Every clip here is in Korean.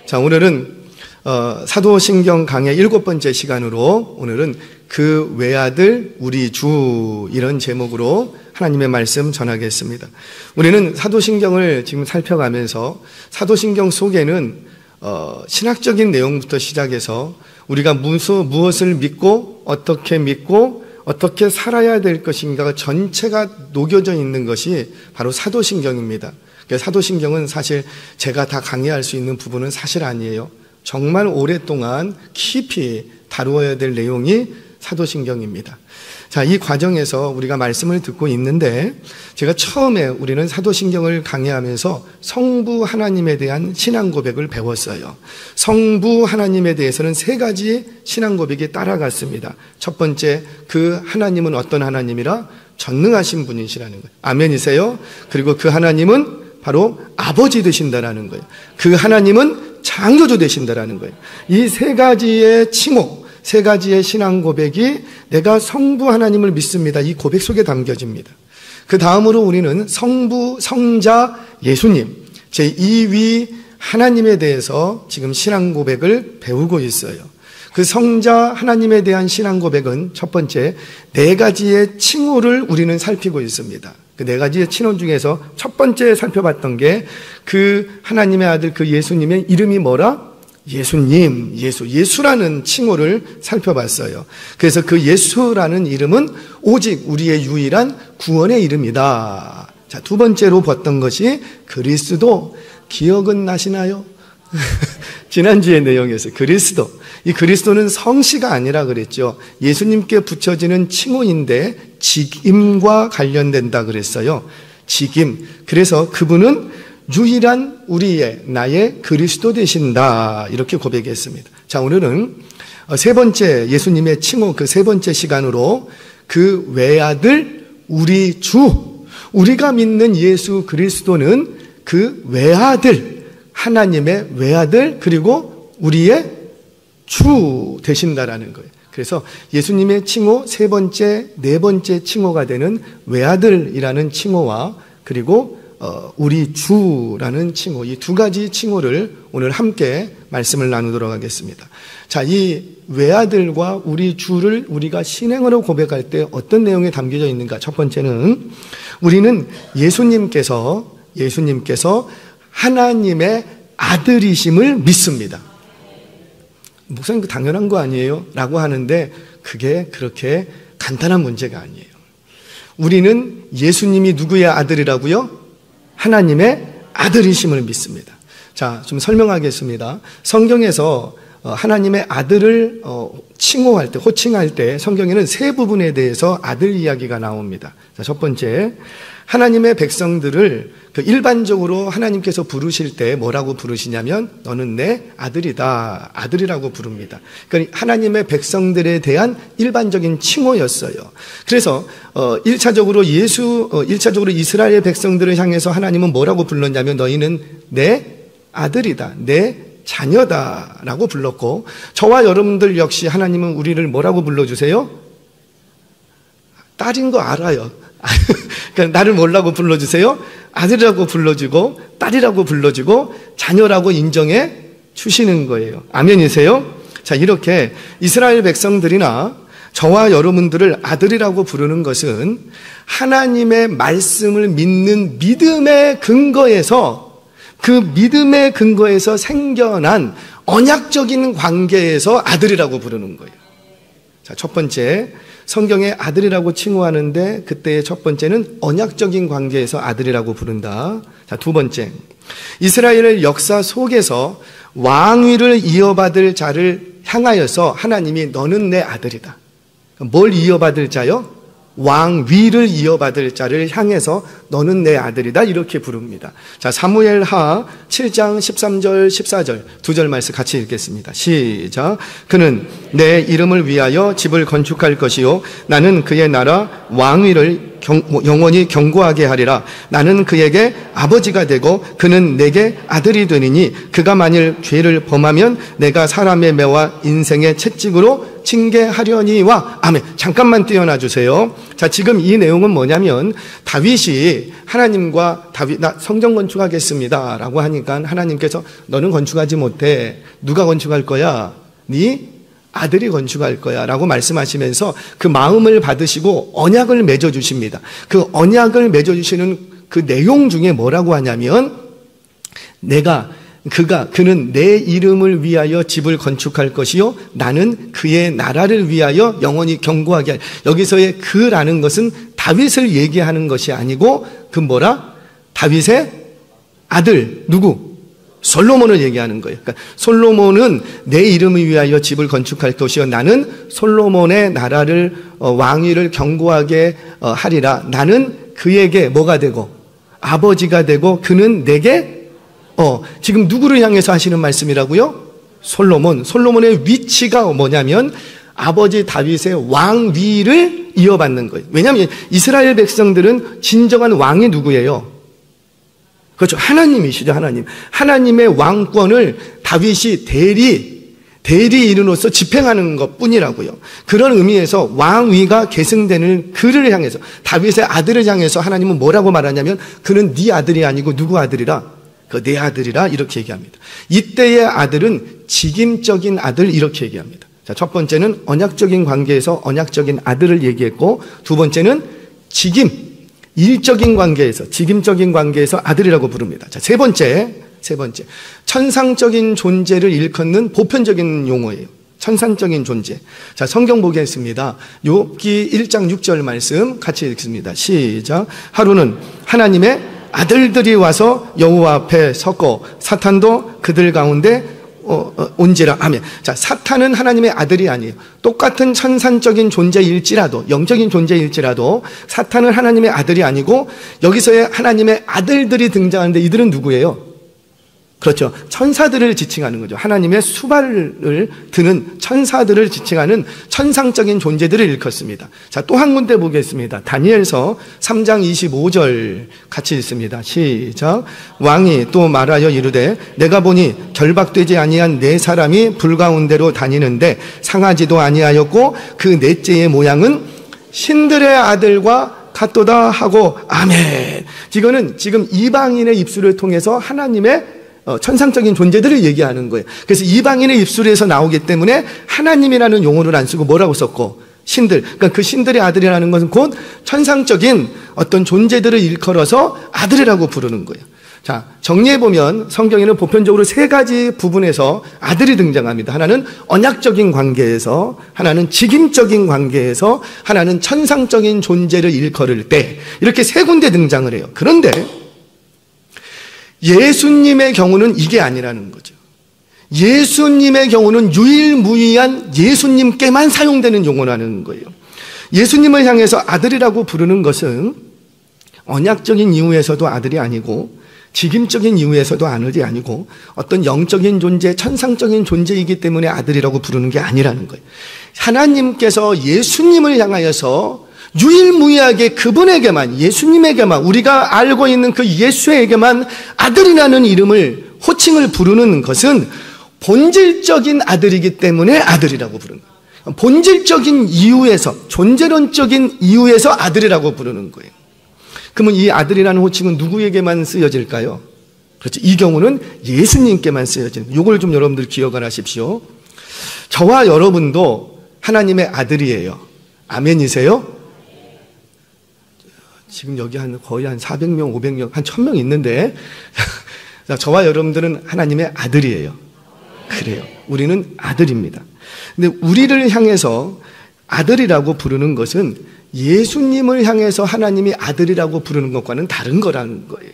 자, 오늘은 사도신경 강의 7번째 시간으로 오늘은 그 외아들 우리 주 이런 제목으로 하나님의 말씀 전하겠습니다. 우리는 사도신경을 지금 살펴가면서 사도신경 속에는 신학적인 내용부터 시작해서 우리가 무엇을 믿고 어떻게 살아야 될 것인가가 전체가 녹여져 있는 것이 바로 사도신경입니다. 사도신경은 사실 제가 다 강의할 수 있는 부분은 사실 아니에요. 정말 오랫동안 깊이 다루어야 될 내용이 사도신경입니다. 자, 이 과정에서 우리가 말씀을 듣고 있는데 제가 처음에 우리는 사도신경을 강의하면서 성부 하나님에 대한 신앙 고백을 배웠어요. 성부 하나님에 대해서는 3가지 신앙 고백이 따라갔습니다. 첫 번째, 그 하나님은 어떤 하나님이라? 전능하신 분이시라는 거예요. 아멘이세요? 그리고 그 하나님은 바로 아버지 되신다라는 거예요. 그 하나님은 창조주 되신다라는 거예요. 이 3가지의 칭호, 3가지의 신앙 고백이 내가 성부 하나님을 믿습니다. 이 고백 속에 담겨집니다. 그 다음으로 우리는 성부, 성자, 예수님, 제2위 하나님에 대해서 지금 신앙 고백을 배우고 있어요. 그 성자 하나님에 대한 신앙 고백은 첫 번째, 4가지의 칭호를 우리는 살피고 있습니다. 그 4가지의 칭호 중에서 첫 번째 살펴봤던 게 그 하나님의 아들 그 예수님의 이름이 뭐라? 예수님, 예수라는 칭호를 살펴봤어요. 그래서 그 예수라는 이름은 오직 우리의 유일한 구원의 이름이다. 자, 두 번째로 봤던 것이 그리스도. 기억은 나시나요? 지난주의 내용에서 그리스도. 이 그리스도는 성씨가 아니라 그랬죠. 예수님께 붙여지는 칭호인데 직임과 관련된다 그랬어요. 직임. 그래서 그분은 유일한 나의 그리스도 되신다. 이렇게 고백했습니다. 자, 오늘은 3번째 예수님의 칭호 그 3번째 시간으로 그 외아들 우리 주. 우리가 믿는 예수 그리스도는 그 외아들, 하나님의 외아들 그리고 우리의 주 되신다라는 거예요. 그래서 예수님의 칭호 3번째, 4번째 칭호가 되는 외아들이라는 칭호와 그리고 우리 주라는 칭호, 이 2가지 칭호를 오늘 함께 말씀을 나누도록 하겠습니다. 자, 이 외아들과 우리 주를 우리가 신행으로 고백할 때 어떤 내용이 담겨져 있는가? 첫 번째는 우리는 예수님께서 하나님의 아들이심을 믿습니다. 목사님 그 당연한 거 아니에요? 라고 하는데 그게 그렇게 간단한 문제가 아니에요. 우리는 예수님이 누구의 아들이라고요? 하나님의 아들이심을 믿습니다. 자, 좀 설명하겠습니다. 성경에서 하나님의 아들을 칭호할 때, 호칭할 때 성경에는 3부분에 대해서 아들 이야기가 나옵니다. 자, 첫 번째, 하나님의 백성들을 일반적으로 하나님께서 부르실 때 뭐라고 부르시냐면 너는 내 아들이다. 아들이라고 부릅니다. 그러니까 하나님의 백성들에 대한 일반적인 칭호였어요. 그래서 1차적으로 이스라엘 백성들을 향해서 하나님은 뭐라고 불렀냐면 너희는 내 아들이다. 내 자녀다라고 불렀고 저와 여러분들 역시 하나님은 우리를 뭐라고 불러주세요? 딸인 거 알아요. 그러니까 나를 뭐라고 불러주세요? 아들이라고 불러주고 딸이라고 불러주고 자녀라고 인정해 주시는 거예요. 아멘이세요? 자, 이렇게 이스라엘 백성들이나 저와 여러분들을 아들이라고 부르는 것은 하나님의 말씀을 믿는 믿음의 근거에서 그 믿음의 근거에서 생겨난 언약적인 관계에서 아들이라고 부르는 거예요. 자, 첫 번째, 성경에 아들이라고 칭호하는데 그때의 첫 번째는 언약적인 관계에서 아들이라고 부른다. 자, 두 번째, 이스라엘의 역사 속에서 왕위를 이어받을 자를 향하여서 하나님이 너는 내 아들이다. 뭘 이어받을 자요? 왕위를 이어받을 자를 향해서 너는 내 아들이다 이렇게 부릅니다. 자, 사무엘하 7장 13절 14절 2절 말씀 같이 읽겠습니다. 시작. 그는 내 이름을 위하여 집을 건축할 것이요 나는 그의 나라 왕위를 영원히 견고하게 하리라. 나는 그에게 아버지가 되고 그는 내게 아들이 되리니 그가 만일 죄를 범하면 내가 사람의 매와 인생의 채찍으로 징계하려니와 아멘. 잠깐만 띄워놔 주세요. 자, 지금 이 내용은 뭐냐면 다윗이 하나님과 나 성전 건축하겠습니다 라고 하니까 하나님께서 너는 건축하지 못해. 누가 건축할 거야? 네 아들이 건축할 거야 라고 말씀하시면서 그 마음을 받으시고 언약을 맺어주십니다. 그 언약을 맺어주시는 그 내용 중에 뭐라고 하냐면 그는 내 이름을 위하여 집을 건축할 것이요 나는 그의 나라를 위하여 영원히 견고하게 할. 여기서의 그라는 것은 다윗을 얘기하는 것이 아니고 그 다윗의 아들 누구? 솔로몬을 얘기하는 거예요. 그러니까 솔로몬은 내 이름을 위하여 집을 건축할 것이요 나는 솔로몬의 나라를 왕위를 견고하게 하리라. 나는 그에게 뭐가 되고 아버지가 되고 그는 내게 지금 누구를 향해서 하시는 말씀이라고요? 솔로몬의 위치가 뭐냐면 아버지 다윗의 왕위를 이어받는 거예요. 왜냐하면 이스라엘 백성들은 진정한 왕이 누구예요? 그렇죠. 하나님이시죠. 하나님의 왕권을 다윗이 대리인으로서 집행하는 것 뿐이라고요. 그런 의미에서 왕위가 계승되는 그를 향해서 다윗의 아들을 향해서 하나님은 뭐라고 말하냐면 그는 네 아들이 아니고 누구 아들이라? 내 아들이라 이렇게 얘기합니다. 이때의 아들은 직임적인 아들 이렇게 얘기합니다. 자, 첫 번째는 언약적인 관계에서 언약적인 아들을 얘기했고 두 번째는 일적인 관계에서 직임적인 관계에서 아들이라고 부릅니다. 자, 세 번째 천상적인 존재를 일컫는 보편적인 용어예요. 천상적인 존재. 자, 성경 보겠습니다. 욥기 1장 6절 말씀 같이 읽습니다. 시작. 하루는 하나님의 아들들이 와서 여호와 앞에 섰고 사탄도 그들 가운데 온지라. 아멘. 자, 사탄은 하나님의 아들이 아니에요. 똑같은 천상적인 존재일지라도 영적인 존재일지라도 사탄은 하나님의 아들이 아니고 여기서의 하나님의 아들들이 등장하는데 이들은 누구예요? 그렇죠. 천사들을 지칭하는 거죠. 하나님의 수발을 드는 천사들을 지칭하는 천상적인 존재들을 일컫습니다. 자, 또 한 군데 보겠습니다. 다니엘서 3장 25절 같이 읽습니다. 시작. 왕이 또 말하여 이르되 내가 보니 결박되지 아니한 네 사람이 불 가운데로 다니는데 상하지도 아니하였고 그 넷째의 모양은 신들의 아들과 같도다 하고 아멘. 이거는 지금 이방인의 입술을 통해서 하나님의 천상적인 존재들을 얘기하는 거예요. 그래서 이방인의 입술에서 나오기 때문에 하나님이라는 용어를 안 쓰고 뭐라고 썼고 신들. 그러니까 그 신들의 아들이라는 것은 곧 천상적인 어떤 존재들을 일컬어서 아들이라고 부르는 거예요. 자, 정리해보면 성경에는 보편적으로 세 가지 부분에서 아들이 등장합니다. 하나는 언약적인 관계에서, 하나는 직임적인 관계에서, 하나는 천상적인 존재를 일컬을 때 이렇게 세 군데 등장을 해요. 그런데 예수님의 경우는 이게 아니라는 거죠. 예수님의 경우는 유일무이한 예수님께만 사용되는 용어라는 거예요. 예수님을 향해서 아들이라고 부르는 것은 언약적인 이유에서도 아들이 아니고 직임적인 이유에서도 아들이 아니고 어떤 영적인 존재, 천상적인 존재이기 때문에 아들이라고 부르는 게 아니라는 거예요. 하나님께서 예수님을 향하여서 유일무이하게 그분에게만, 예수님에게만, 우리가 알고 있는 그 예수에게만 아들이라는 이름을, 호칭을 부르는 것은 본질적인 아들이기 때문에 아들이라고 부르는 거예요. 본질적인 이유에서, 존재론적인 이유에서 아들이라고 부르는 거예요. 그러면 이 아들이라는 호칭은 누구에게만 쓰여질까요? 그렇죠. 이 경우는 예수님께만 쓰여지는, 이걸 좀 여러분들 기억을 하십시오. 저와 여러분도 하나님의 아들이에요. 아멘이세요? 지금 여기 거의 한 400명, 500명, 한 1000명 있는데 저와 여러분들은 하나님의 아들이에요. 그래요. 우리는 아들입니다. 근데 우리를 향해서 아들이라고 부르는 것은 예수님을 향해서 하나님이 아들이라고 부르는 것과는 다른 거라는 거예요.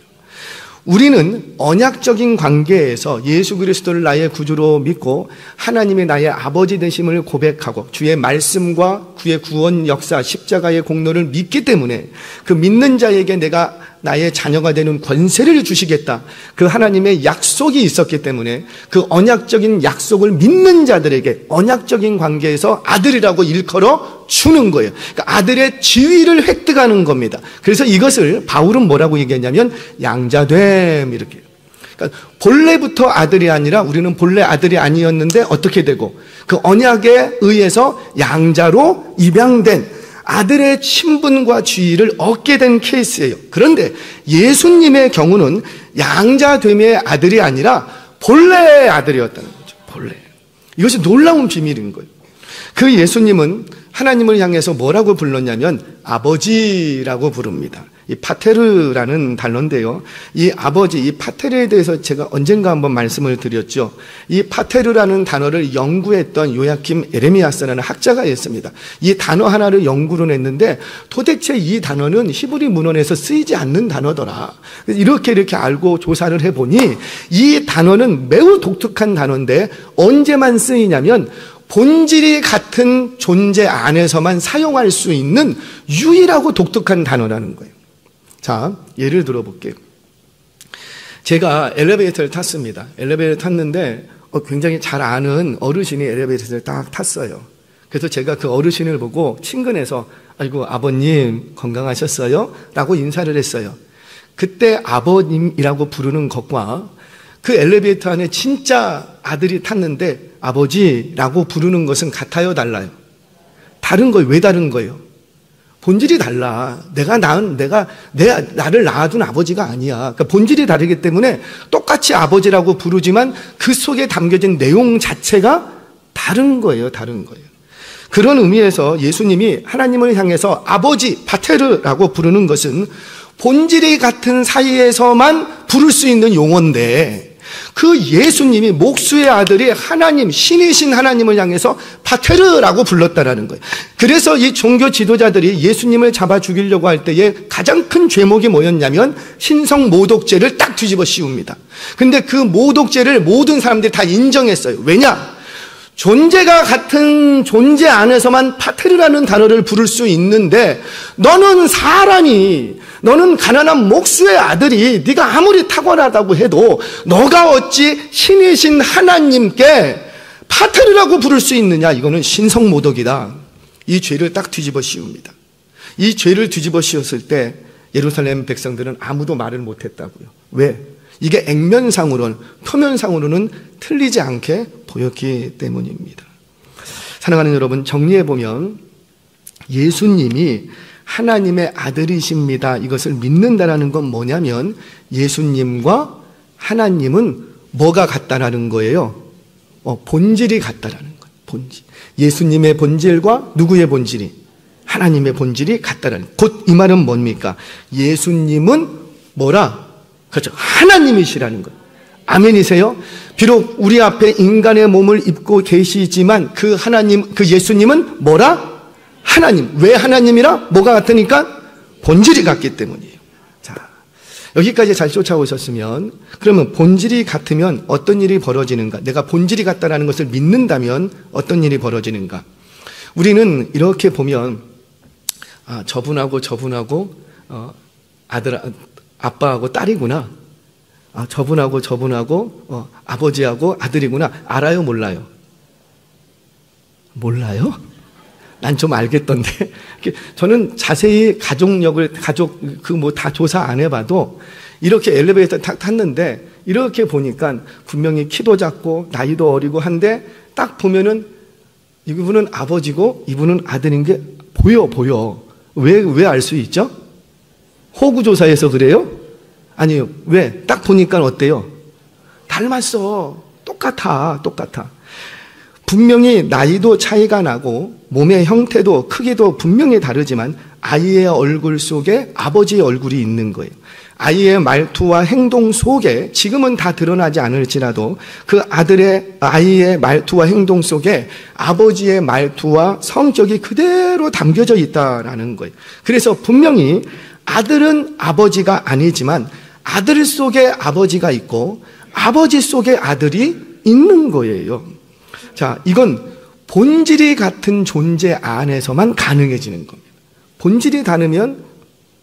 우리는 언약적인 관계에서 예수 그리스도를 나의 구주로 믿고 하나님이 나의 아버지 되심을 고백하고 주의 말씀과 그의 구원 역사, 십자가의 공로를 믿기 때문에 그 믿는 자에게 내가 나의 자녀가 되는 권세를 주시겠다. 그 하나님의 약속이 있었기 때문에 그 언약적인 약속을 믿는 자들에게 언약적인 관계에서 아들이라고 일컬어 주는 거예요. 그러니까 아들의 지위를 획득하는 겁니다. 그래서 이것을 바울은 뭐라고 얘기했냐면 양자됨 이렇게. 그러니까 본래부터 아들이 아니라 우리는 본래 아들이 아니었는데 어떻게 되고 그 언약에 의해서 양자로 입양된 아들의 친분과 지위를 얻게 된 케이스예요. 그런데 예수님의 경우는 양자됨의 아들이 아니라 본래의 아들이었다는 거죠. 본래. 이것이 놀라운 비밀인 거예요. 그 예수님은 하나님을 향해서 뭐라고 불렀냐면 아버지라고 부릅니다. 이 파테르라는 단어인데요. 이 아버지, 이 파테르에 대해서 제가 언젠가 한번 말씀을 드렸죠. 이 파테르라는 단어를 연구했던 요야킴 에레미야스라는 학자가 있습니다. 이 단어 하나를 연구를 했는데 도대체 이 단어는 히브리 문헌에서 쓰이지 않는 단어더라. 이렇게 알고 조사를 해보니 이 단어는 매우 독특한 단어인데 언제만 쓰이냐면 본질이 같은 존재 안에서만 사용할 수 있는 유일하고 독특한 단어라는 거예요. 자, 예를 들어볼게요. 제가 엘리베이터를 탔습니다. 엘리베이터를 탔는데 굉장히 잘 아는 어르신이 엘리베이터를 딱 탔어요. 그래서 제가 그 어르신을 보고 친근해서 아이고 아버님 건강하셨어요? 라고 인사를 했어요. 그때 아버님이라고 부르는 것과 그 엘리베이터 안에 진짜 아들이 탔는데 아버지라고 부르는 것은 같아요, 달라요? 다른 거예요. 왜 다른 거예요? 본질이 달라. 나를 낳아둔 아버지가 아니야. 그러니까 본질이 다르기 때문에 똑같이 아버지라고 부르지만 그 속에 담겨진 내용 자체가 다른 거예요. 다른 거예요. 그런 의미에서 예수님이 하나님을 향해서 아버지, 파테르라고 부르는 것은 본질이 같은 사이에서만 부를 수 있는 용어인데 그 예수님이 목수의 아들이 하나님, 신이신 하나님을 향해서 파테르라고 불렀다라는 거예요. 그래서 이 종교 지도자들이 예수님을 잡아 죽이려고 할 때에 가장 큰 죄목이 뭐였냐면 신성 모독죄를 딱 뒤집어 씌웁니다. 근데 그 모독죄를 모든 사람들이 다 인정했어요. 왜냐? 존재가 같은 존재 안에서만 파테르라는 단어를 부를 수 있는데 너는 사람이, 너는 가난한 목수의 아들이 네가 아무리 탁월하다고 해도 너가 어찌 신이신 하나님께 파테르라고 부를 수 있느냐? 이거는 신성모독이다. 이 죄를 딱 뒤집어 씌웁니다. 이 죄를 뒤집어 씌웠을 때 예루살렘 백성들은 아무도 말을 못했다고요. 왜? 이게 액면상으로는, 표면상으로는 틀리지 않게 보였기 때문입니다. 사랑하는 여러분, 정리해보면 예수님이 하나님의 아들이십니다. 이것을 믿는다라는 건 뭐냐면 예수님과 하나님은 뭐가 같다라는 거예요? 본질이 같다라는 거예요. 본질. 예수님의 본질과 누구의 본질이? 하나님의 본질이 같다라는 거예요. 곧 이 말은 뭡니까? 예수님은 뭐라? 그렇죠. 하나님이시라는 거예요. 아멘이세요? 비록 우리 앞에 인간의 몸을 입고 계시지만 그 하나님, 그 예수님은 뭐라? 하나님. 왜 하나님이라? 뭐가 같으니까? 본질이 같기 때문이에요. 자, 여기까지 잘 쫓아오셨으면 그러면 본질이 같으면 어떤 일이 벌어지는가? 내가 본질이 같다라는 것을 믿는다면 어떤 일이 벌어지는가? 우리는 이렇게 보면 저분하고 아빠하고 딸이구나. 저분하고 아버지하고 아들이구나. 알아요, 몰라요? 몰라요? 난 좀 알겠던데. 저는 자세히 가족 다 조사 안 해봐도 이렇게 엘리베이터 탔는데 이렇게 보니까 분명히 키도 작고 나이도 어리고 한데 딱 보면은 이분은 아버지고 이분은 아들인 게 보여. 왜 알 수 있죠? 호구조사에서 그래요? 아니요. 왜? 딱 보니까 어때요? 닮았어. 똑같아. 분명히 나이도 차이가 나고 몸의 형태도 크기도 분명히 다르지만 아이의 얼굴 속에 아버지의 얼굴이 있는 거예요. 아이의 말투와 행동 속에 지금은 다 드러나지 않을지라도 그 아이의 말투와 행동 속에 아버지의 말투와 성격이 그대로 담겨져 있다라는 거예요. 그래서 분명히 아들은 아버지가 아니지만 아들 속에 아버지가 있고 아버지 속에 아들이 있는 거예요. 자, 이건 본질이 같은 존재 안에서만 가능해지는 겁니다. 본질이 다르면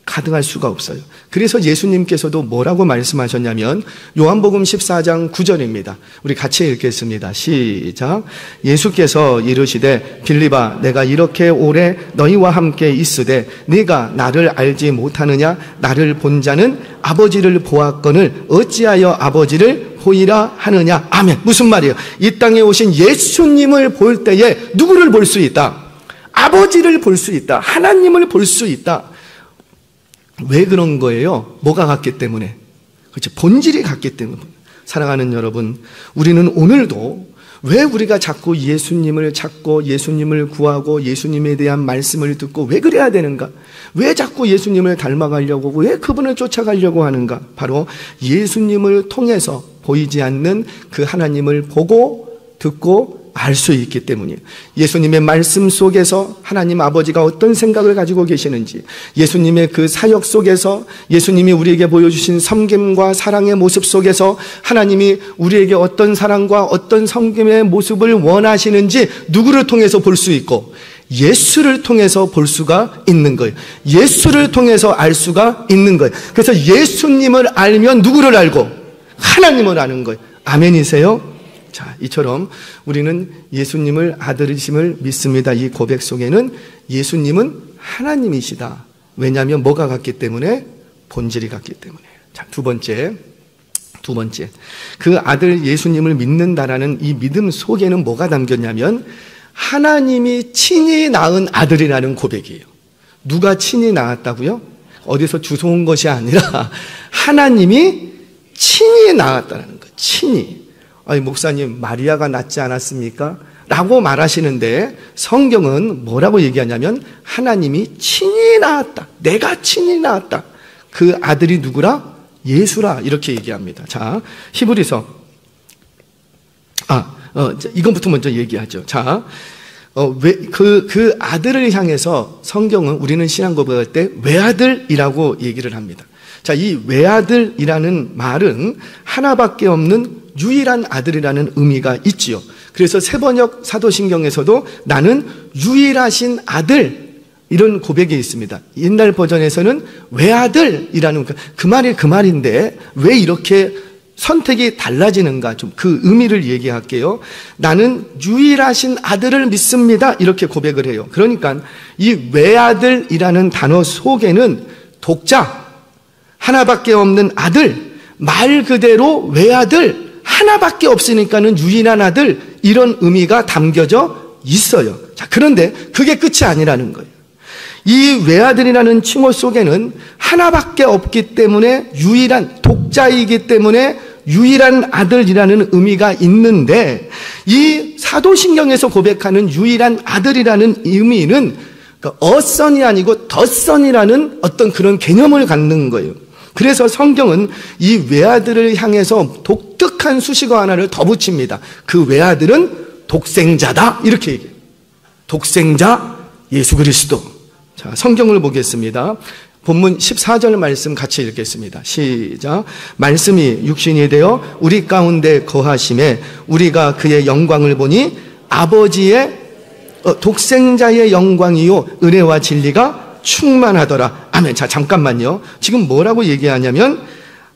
가능할 수가 없어요. 그래서 예수님께서도 뭐라고 말씀하셨냐면 요한복음 14장 9절입니다. 우리 같이 읽겠습니다. 시작. 예수께서 이르시되 빌립아 내가 이렇게 오래 너희와 함께 있으되 네가 나를 알지 못하느냐? 나를 본 자는 아버지를 보았거늘 어찌하여 아버지를 보이라 하느냐? 아멘. 무슨 말이에요? 이 땅에 오신 예수님을 볼 때에 누구를 볼 수 있다? 아버지를 볼 수 있다. 하나님을 볼 수 있다. 왜 그런 거예요? 뭐가 같기 때문에? 그렇죠. 본질이 같기 때문에. 사랑하는 여러분, 우리는 오늘도 왜 우리가 자꾸 예수님을 찾고 예수님을 구하고 예수님에 대한 말씀을 듣고 왜 그래야 되는가? 왜 자꾸 예수님을 닮아가려고 왜 그분을 쫓아가려고 하는가? 바로 예수님을 통해서 보이지 않는 그 하나님을 보고 듣고 알 수 있기 때문이에요. 예수님의 말씀 속에서 하나님 아버지가 어떤 생각을 가지고 계시는지, 예수님의 그 사역 속에서 예수님이 우리에게 보여주신 섬김과 사랑의 모습 속에서 하나님이 우리에게 어떤 사랑과 어떤 섬김의 모습을 원하시는지 누구를 통해서 볼 수 있고 예수를 통해서 볼 수가 있는 거예요. 예수를 통해서 알 수가 있는 거예요. 그래서 예수님을 알면 누구를 알고? 하나님을 아는 거예요. 아멘이세요? 자, 이처럼 우리는 예수님을 아들이심을 믿습니다. 이 고백 속에는 예수님은 하나님이시다. 왜냐하면 뭐가 같기 때문에? 본질이 같기 때문에. 자, 두 번째. 그 아들 예수님을 믿는다라는 이 믿음 속에는 뭐가 담겼냐면 하나님이 친히 낳은 아들이라는 고백이에요. 누가 친히 낳았다고요? 어디서 주워온 것이 아니라 하나님이 친히 낳았다는 거예요. 친히. 아니, 목사님, 마리아가 낳지 않았습니까? 라고 말하시는데 성경은 뭐라고 얘기하냐면 하나님이 친히 낳았다. 내가 친히 낳았다. 그 아들이 누구라? 예수라. 이렇게 얘기합니다. 자, 히브리서. 이것부터 먼저 얘기하죠. 자, 그 아들을 향해서 성경은 우리는 신앙 고백할 때 외아들이라고 얘기를 합니다. 자, 이 외아들이라는 말은 하나밖에 없는 유일한 아들이라는 의미가 있지요. 그래서 세번역 사도신경에서도 나는 유일하신 아들 이런 고백이 있습니다. 옛날 버전에서는 외아들이라는 그 말이 그 말인데 왜 이렇게 선택이 달라지는가 좀 그 의미를 얘기할게요. 나는 유일하신 아들을 믿습니다. 이렇게 고백을 해요. 그러니까 이 외아들이라는 단어 속에는 독자 하나밖에 없는 아들 말 그대로 외아들 하나밖에 없으니까는 유일한 아들 이런 의미가 담겨져 있어요. 자, 그런데 그게 끝이 아니라는 거예요. 이 외아들이라는 칭호 속에는 하나밖에 없기 때문에 유일한 독자이기 때문에 유일한 아들이라는 의미가 있는데 이 사도신경에서 고백하는 유일한 아들이라는 의미는 어선이 아니고 덧선이라는 어떤 그런 개념을 갖는 거예요. 그래서 성경은 이 외아들을 향해서 독특한 수식어 하나를 더 붙입니다. 그 외아들은 독생자다 이렇게 얘기해요. 독생자 예수 그리스도. 자, 성경을 보겠습니다. 본문 14절 말씀 같이 읽겠습니다. 시작. 말씀이 육신이 되어 우리 가운데 거하심에 우리가 그의 영광을 보니 아버지의 독생자의 영광이요 은혜와 진리가 충만하더라. 아멘. 자, 잠깐만요. 지금 뭐라고 얘기하냐면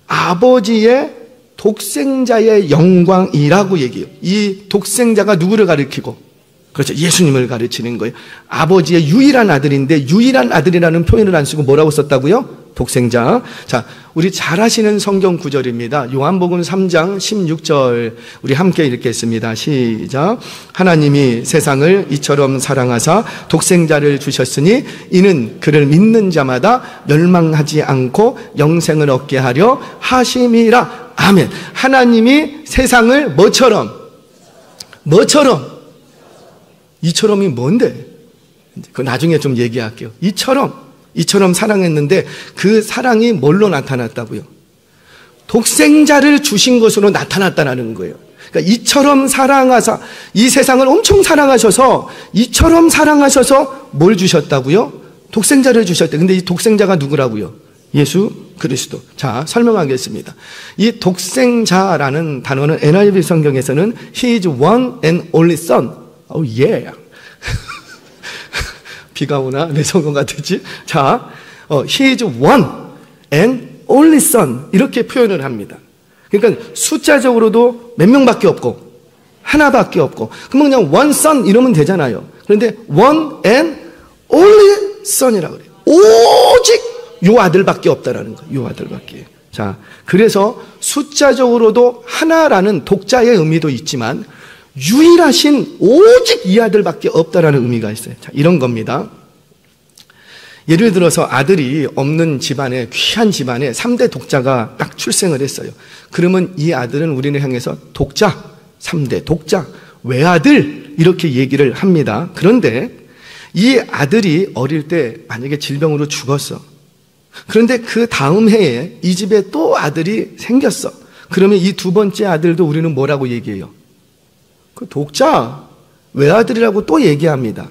아버지의 독생자의 영광이라고 얘기해요. 이 독생자가 누구를 가리키고? 그렇죠. 예수님을 가르치는 거예요. 아버지의 유일한 아들인데 유일한 아들이라는 표현을 안 쓰고 뭐라고 썼다고요? 독생자. 자, 우리 잘 아시는 성경 구절입니다. 요한복음 3장 16절 우리 함께 읽겠습니다. 시작. 하나님이 세상을 이처럼 사랑하사 독생자를 주셨으니 이는 그를 믿는 자마다 멸망하지 않고 영생을 얻게 하려 하심이라. 아멘. 하나님이 세상을 뭐처럼? 이처럼이 뭔데? 그 나중에 좀 얘기할게요. 이처럼 사랑했는데 그 사랑이 뭘로 나타났다고요? 독생자를 주신 것으로 나타났다는 거예요. 그러니까 이처럼 사랑하사 이 세상을 엄청 사랑하셔서 이처럼 사랑하셔서 뭘 주셨다고요? 독생자를 주셨대. 근데 이 독생자가 누구라고요? 예수 그리스도. 자, 설명하겠습니다. 이 독생자라는 단어는 NIV 성경에서는 He is one and only son. Oh yeah. 비가 오나 내 성경 같았지? 자, He is one and only son 이렇게 표현을 합니다. 그러니까 숫자적으로도 몇 명밖에 없고 하나밖에 없고 그러면 그냥 one son 이러면 되잖아요. 그런데 one and only son이라고 그래요. 오직 요 아들밖에 없다라는 거예요. 요 아들밖에. 자, 그래서 숫자적으로도 하나라는 독자의 의미도 있지만 유일하신 오직 이 아들밖에 없다라는 의미가 있어요. 자, 이런 겁니다. 예를 들어서 아들이 없는 집안에, 귀한 집안에 3대 독자가 딱 출생을 했어요. 그러면 이 아들은 우리를 향해서 독자, 3대 독자, 외아들 이렇게 얘기를 합니다. 그런데 이 아들이 어릴 때 만약에 질병으로 죽었어. 그런데 그 다음 해에 이 집에 또 아들이 생겼어. 그러면 이 두 번째 아들도 우리는 뭐라고 얘기해요? 그 독자, 외아들이라고 또 얘기합니다.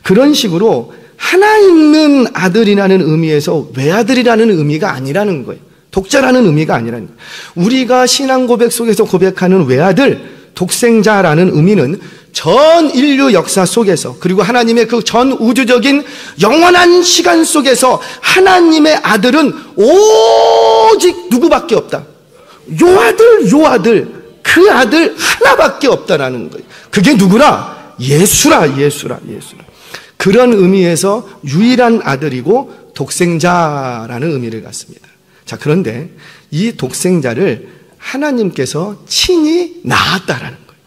그런 식으로 하나 있는 아들이라는 의미에서 외아들이라는 의미가 아니라는 거예요. 독자라는 의미가 아니라는 거예요. 우리가 신앙 고백 속에서 고백하는 외아들, 독생자라는 의미는 전 인류 역사 속에서 그리고 하나님의 그 전 우주적인 영원한 시간 속에서 하나님의 아들은 오직 누구밖에 없다. 요 아들, 그 아들 하나밖에 없다라는 거예요. 그게 누구라? 예수라. 그런 의미에서 유일한 아들이고 독생자라는 의미를 갖습니다. 자, 그런데 이 독생자를 하나님께서 친히 낳았다라는 거예요.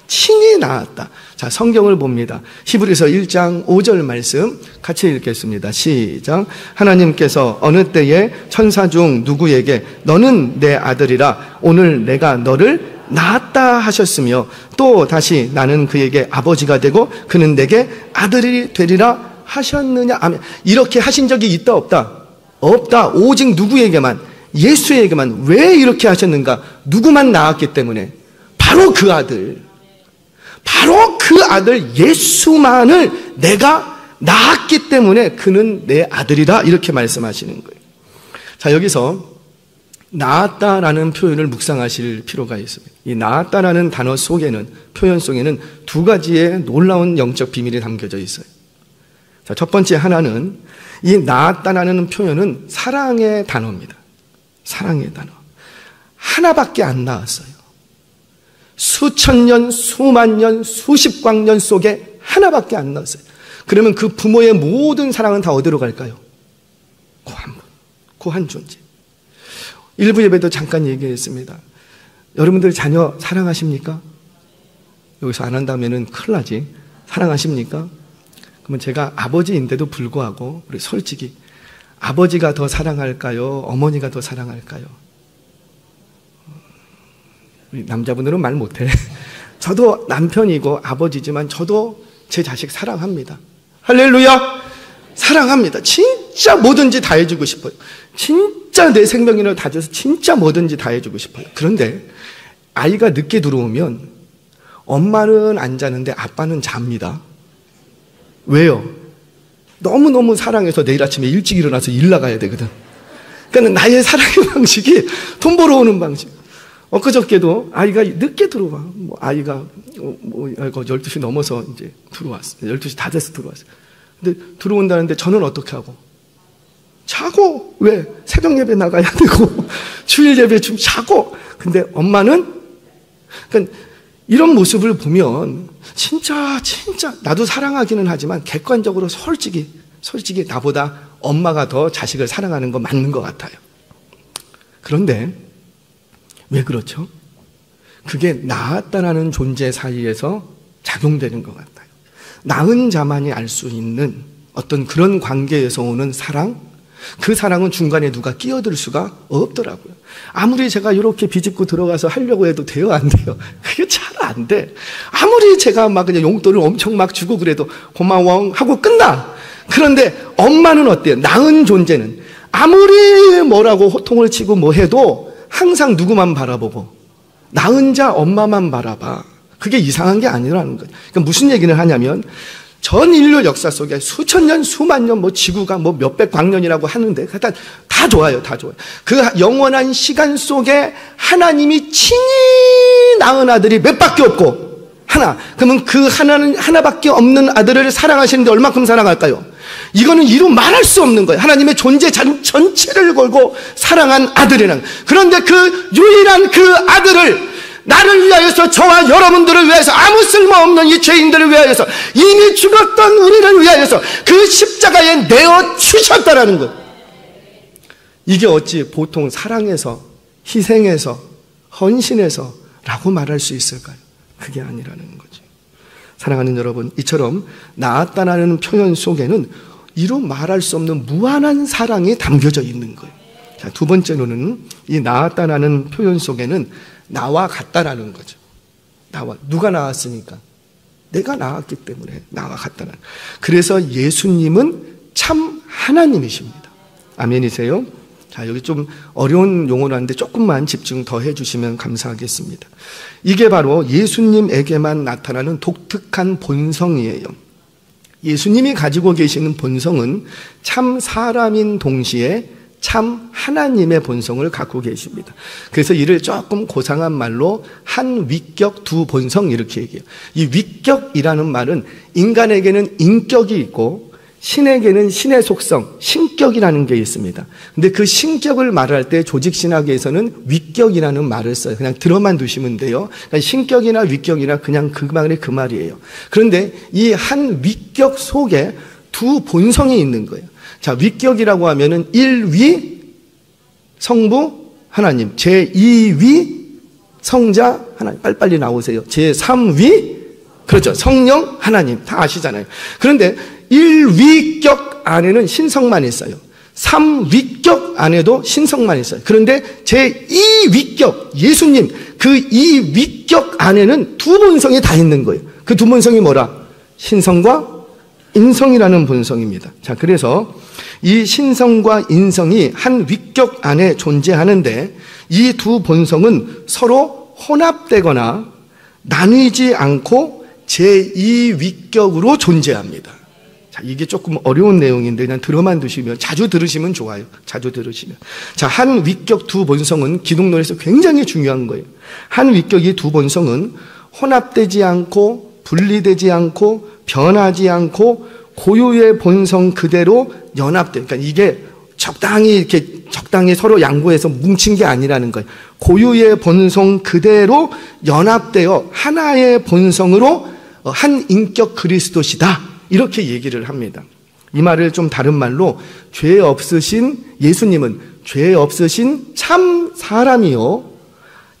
친히 낳았다. 자, 성경을 봅니다. 히브리서 1장 5절 말씀 같이 읽겠습니다. 시작. 하나님께서 어느 때에 천사 중 누구에게 너는 내 아들이라 오늘 내가 너를 낳았다 하셨으며 또 다시 나는 그에게 아버지가 되고 그는 내게 아들이 되리라 하셨느냐. 아멘. 이렇게 하신 적이 있다 없다? 없다. 오직 누구에게만? 예수에게만. 왜 이렇게 하셨는가? 누구만 낳았기 때문에. 바로 그 아들 예수만을 내가 낳았기 때문에 그는 내 아들이다 이렇게 말씀하시는 거예요. 자, 여기서 낳았다라는 표현을 묵상하실 필요가 있습니다. 이 낳았다라는 단어 속에는, 표현 속에는 두 가지의 놀라운 영적 비밀이 담겨져 있어요. 자, 첫 번째 하나는 이 낳았다라는 표현은 사랑의 단어입니다. 사랑의 단어. 하나밖에 안 낳았어요. 수천 년, 수만 년, 수십 광년 속에 하나밖에 안 낳았어요. 그러면 그 부모의 모든 사랑은 다 어디로 갈까요? 그 한 분, 그 한 존재. 일부 예배도 잠깐 얘기했습니다. 여러분들 자녀 사랑하십니까? 여기서 안 한다면 큰일 나지. 사랑하십니까? 그러면 제가 아버지인데도 불구하고 우리 솔직히 아버지가 더 사랑할까요? 어머니가 더 사랑할까요? 우리 남자분들은 말 못해. 저도 남편이고 아버지지만 저도 제 자식 사랑합니다. 할렐루야! 사랑합니다. 진짜 뭐든지 다 해주고 싶어요. 진짜 내 생명이나 다 줘서 진짜 뭐든지 다 해주고 싶어요. 그런데 아이가 늦게 들어오면 엄마는 안 자는데 아빠는 잡니다. 왜요? 너무너무 사랑해서 내일 아침에 일찍 일어나서 일 나가야 되거든. 그러니까 나의 사랑의 방식이 돈 벌어오는 방식. 엊그저께도 아이가 늦게 들어와. 아이가 12시 넘어서 이제 들어왔어요. 12시 다 돼서 들어왔어요. 근데 들어온다는데 저는 어떻게 하고? 자고. 왜? 새벽 예배 나가야 되고 주일 예배 좀 자고. 근데 엄마는 그러니까 이런 모습을 보면 진짜 나도 사랑하기는 하지만 객관적으로 솔직히 나보다 엄마가 더 자식을 사랑하는 거 맞는 것 같아요. 그런데 왜 그렇죠? 그게 낳았다라는 존재 사이에서 작용되는 것 같아요. 낳은 자만이 알 수 있는 어떤 그런 관계에서 오는 사랑, 그 사랑은 중간에 누가 끼어들 수가 없더라고요. 아무리 제가 이렇게 비집고 들어가서 하려고 해도 돼요, 안 돼요? 그게 잘 안 돼. 아무리 제가 막 그냥 용돈을 엄청 막 주고 그래도 고마워 하고 끝나. 그런데 엄마는 어때요? 낳은 존재는 아무리 뭐라고 호통을 치고 뭐 해도 항상 누구만 바라보고 낳은 자 엄마만 바라봐. 그게 이상한 게 아니라는 거예요. 그러니까 무슨 얘기를 하냐면 전 인류 역사 속에 수천 년, 수만 년, 지구가 몇백 광년이라고 하는데 다 좋아요, 다 좋아요. 그 영원한 시간 속에 하나님이 친히 낳은 아들이 몇 밖에 없고 하나. 그러면 그 하나는 하나밖에 없는 아들을 사랑하시는데 얼마큼 사랑할까요? 이거는 이루 말할 수 없는 거예요. 하나님의 존재 전체를 걸고 사랑한 아들이라는. 그런데 그 유일한 그 아들을 나를 위하여서, 저와 여러분들을 위하여서, 아무 쓸모없는 이 죄인들을 위하여서, 이미 죽었던 우리를 위하여서 그 십자가에 내어 주셨다라는 것. 이게 어찌 보통 사랑해서, 희생해서, 헌신해서 라고 말할 수 있을까요? 그게 아니라는 거죠. 사랑하는 여러분, 이처럼 나았다라는 표현 속에는 이루 말할 수 없는 무한한 사랑이 담겨져 있는 거예요. 자, 두 번째로는 이 나았다라는 표현 속에는 나와 같다라는 거죠. 누가 나왔으니까? 내가 나왔기 때문에 나와 같다라는. 그래서 예수님은 참 하나님이십니다. 아멘이세요? 자, 여기 좀 어려운 용어라는데 조금만 집중 더 해주시면 감사하겠습니다. 이게 바로 예수님에게만 나타나는 독특한 본성이에요. 예수님이 가지고 계시는 본성은 참 사람인 동시에 참 하나님의 본성을 갖고 계십니다. 그래서 이를 조금 고상한 말로 한 위격 두 본성 이렇게 얘기해요. 이 위격이라는 말은 인간에게는 인격이 있고 신에게는 신의 속성, 신격이라는 게 있습니다. 근데 그 신격을 말할 때 조직신학에서는 위격이라는 말을 써요. 그냥 들어만 두시면 돼요. 그러니까 신격이나 위격이나 그냥 그 말이 그 말이에요. 그런데 이 한 위격 속에 두 본성이 있는 거예요. 자, 위격이라고 하면은 1위 성부 하나님, 제2위 성자 하나님, 빨리빨리 나오세요. 제3위, 그렇죠, 성령 하나님, 다 아시잖아요. 그런데 1위격 안에는 신성만 있어요. 3위격 안에도 신성만 있어요. 그런데 제2위격 예수님, 그 2위격 안에는 두 본성이 다 있는 거예요. 그 두 본성이 뭐라? 신성과 인성이라는 본성입니다. 자, 그래서 이 신성과 인성이 한 위격 안에 존재하는데 이 두 본성은 서로 혼합되거나 나뉘지 않고 제2위격으로 존재합니다. 자, 이게 조금 어려운 내용인데 그냥 들어만 두시면, 자주 들으시면 좋아요. 자주 들으시면. 자, 한 위격 두 본성은 기독론에서 굉장히 중요한 거예요. 한 위격이 두 본성은 혼합되지 않고 분리되지 않고 변하지 않고 고유의 본성 그대로 연합돼. 그러니까 이게 적당히 서로 양보해서 뭉친 게 아니라는 거예요. 고유의 본성 그대로 연합되어 하나의 본성으로 한 인격 그리스도시다. 이렇게 얘기를 합니다. 이 말을 좀 다른 말로 죄 없으신 예수님은 죄 없으신 참 사람이요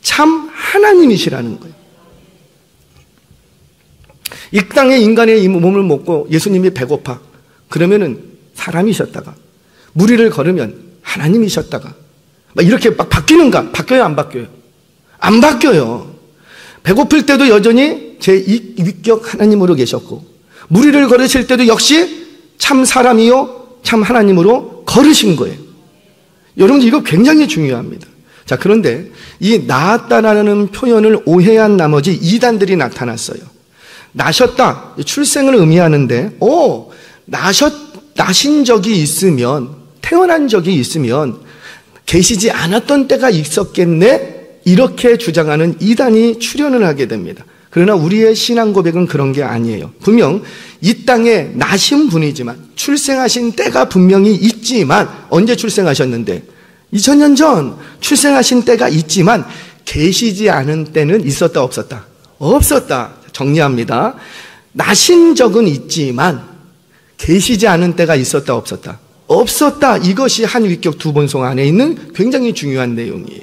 참 하나님이시라는 거예요. 이 땅에 인간의 이 몸을 먹고 예수님이 배고파. 그러면은 사람이셨다가 무리를 걸으면 하나님이셨다가 막 이렇게 막 바뀌는가? 바뀌어요, 안 바뀌어요? 안 바뀌어요. 배고플 때도 여전히 제2위격 하나님으로 계셨고 무리를 걸으실 때도 역시 참 사람이요 참 하나님으로 걸으신 거예요. 여러분, 이거 굉장히 중요합니다. 자, 그런데 이 나았다라는 표현을 오해한 나머지 이단들이 나타났어요. 나셨다, 출생을 의미하는데 나신 적이 있으면, 태어난 적이 있으면 계시지 않았던 때가 있었겠네, 이렇게 주장하는 이단이 출현을 하게 됩니다. 그러나 우리의 신앙 고백은 그런 게 아니에요. 분명 이 땅에 나신 분이지만 출생하신 때가 분명히 있지만, 언제 출생하셨는데? 2000년 전 출생하신 때가 있지만 계시지 않은 때는 있었다 없었다? 없었다. 정리합니다. 나신 적은 있지만 계시지 않은 때가 있었다 없었다? 없었다. 이것이 한 위격 두 본성 안에 있는 굉장히 중요한 내용이에요.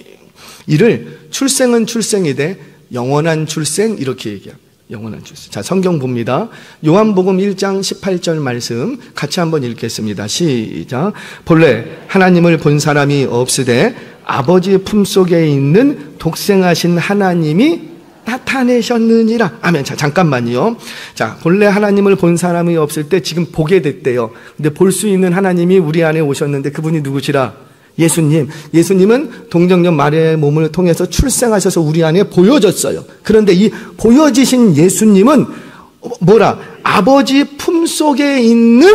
이를 출생은 출생이되 영원한 출생, 이렇게 얘기합니다. 영원한 출생. 자, 성경 봅니다. 요한복음 1장 18절 말씀 같이 한번 읽겠습니다. 시작. 본래 하나님을 본 사람이 없으되 아버지 품속에 있는 독생하신 하나님이 나타내셨느니라. 아멘. 자, 잠깐만요. 자, 본래 하나님을 본 사람이 없을 때 지금 보게 됐대요. 근데 볼 수 있는 하나님이 우리 안에 오셨는데 그분이 누구시라? 예수님. 예수님은 동정녀 마리아의 몸을 통해서 출생하셔서 우리 안에 보여졌어요. 그런데 이 보여지신 예수님은 뭐라? 아버지 품속에 있는